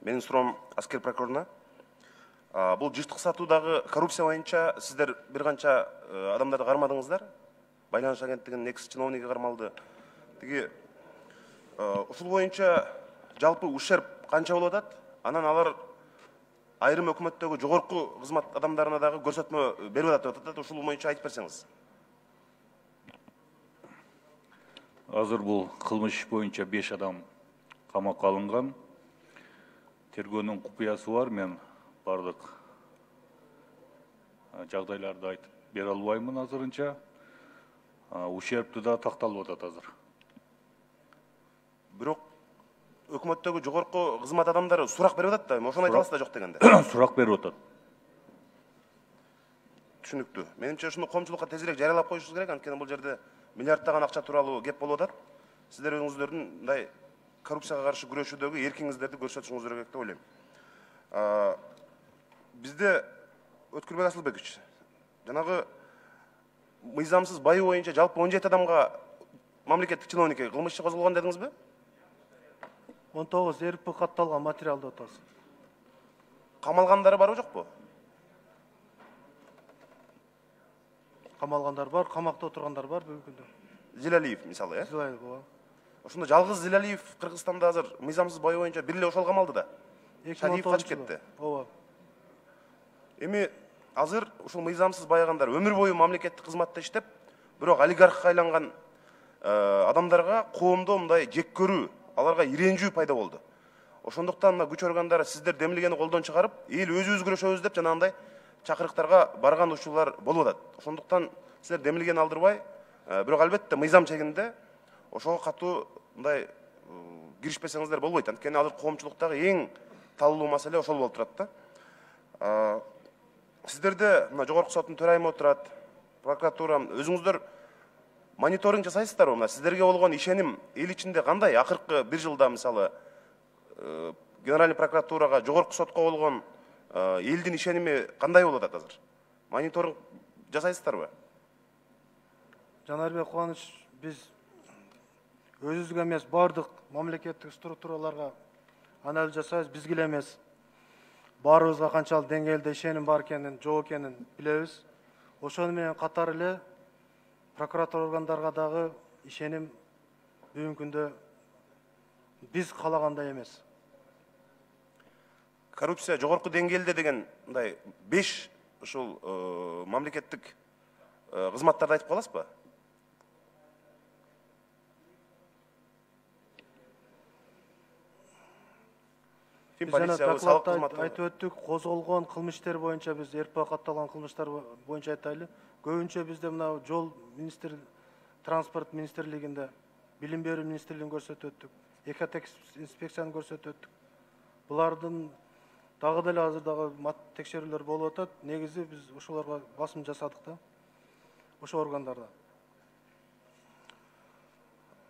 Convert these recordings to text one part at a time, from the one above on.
Менин суроом аскер прокуроруна. Бул жыштык сатуудагы коррупция боюнча сиздер бир канча адамдарды кармадыңыздар. Байланыш агенттигинин экс чиновниги кармалды. Тиги ушул боюнча жалпы ущерб канча болуп атат? Анан алар айрым өкмөттөгү жогорку кызмат адамдарына дагы көрсөтмө берип атат деп атат. Ушул боюнча айтып берсеңиз. Азыр бул кылмыш боюнча 5 адам камакка алынган. Тергөөнүн купуясы бар, мен бардык жагдайларды айтып бере албаймын азырынча. Ущербті да такталып атат азыр. Бирок өкмөттөгү жогорку кызмат адамдары сурак берип атат да, ошону айта аласыз да жок дегенде. Сурак берип атат. Түшүнүктүү. Менимче ушуну коомчулукка тезирээк жарыялап коюшубуз керек, анткени бул жерде миллиарддаган акча тууралуу кеп болуп атат. Сиздер өзүңүздөрдүн мындай коррупцияга каршы күрөшүүдөгү эркиңиздерди көрсөтүшүңүз керек деп ойлойм. Бизде Өткүрбек Асылбекович, жанагы мыйзамсыз байуу боюнча жалпы 17 адамга мамлекеттик чиновникке кылмыш иши козголгон дедиңизби? 19 РП катталган материалды атасыз. Камалгандары барбы жокпу? Камалгандар бар, камакта отургандар бар бүгүнкү күндө. Зилалиев мисалы, э? Зилалиев, ооба. Ошондо жалгыз Зилалиев Кыргызстанда азыр мыйзамсыз байоо боюнча бир эле ошол камалды да. Шадиев качып кетти. Ооба. Эми азыр ушул мыйзамсыз байыгандар өмүр бою мамлекеттик кызматта иштеп, бирок олигархка айланган адамдарга коомдо мындай жек көрүү, аларга иренжүү пайда болду. Ошондуктан мына күч органдары сиздер демилгени колдон чыгарып, эл өзүбүз күрөшөбүз деп жанагындай чакырыктарга барган учурлар болуп атат. Ошондуктан сиздер демилген алдырбай, бирок албетте мыйзам чегинде ошого катуу мындай киришпесеңиздер болбойт. Анткени азыр коомчулуктагы эң талуу маселе ошол болуп турат да. Сиздерде мына жогорку соттун төрайымы отурат, прокуратура, өзүңүздөр мониторинг жасайсыздарбы? Мына сиздерге болгон ишеним эл ичинде кандай? Акыркы бир жылда мисалы Генеральный прокуратурага, жогорку сотко болгон элдин ишеними кандай болуп атат азыр? Мониторинг жасайсыздарбы? Жанарбек Кубаныч, биз өзүбүзгө эмес бардык мамлекеттик структураларга анализ жасайбыз, бизге эле эмес. Баарыбызга канчалык деңгээлде ишеним бар экенин, жок экенин билебиз. Ошону менен катар эле прокуратура органдарга дагы ишеним бүгүнкү күндө биз каалагандай эмес. Коррупция жогорку деңгээлде деген мындай 5 ушул мамлекеттик кызматтарды айтып каласызбы? Biz dokladda aytып өттүк, козголгон кылмыш иштер боюнча биз РП катталган кылмыштар боюнча айтайлы. Көбүнчө бизде мына жол министр, транспорт министрлигинде, билим берүү министрлигин көрсөтүп өттүк, экотекс инспекцияны көрсөтүп өттүк. Булардын дагы деле азыр дагы текшерүүлөр болуп атат. Негизи биз ошолорго басым жасадык да. Ошо органдарда.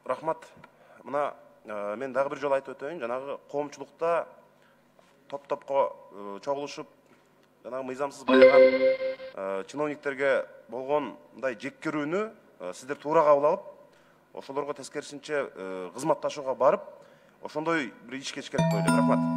Рахмат. Мына мен дагы бир жолу айтып өтөйүн, жанагы коомчулукта топ-топко чогулушуп, жанагы мыйзамсыз байыган чиновниктерге болгон мындай жек көрүүнү сиздер туура кабыл алып, ошолорго тескерисинче кызматташууга барып, ошондой бир иш кетиш керек деп ойлойм. Рахмат.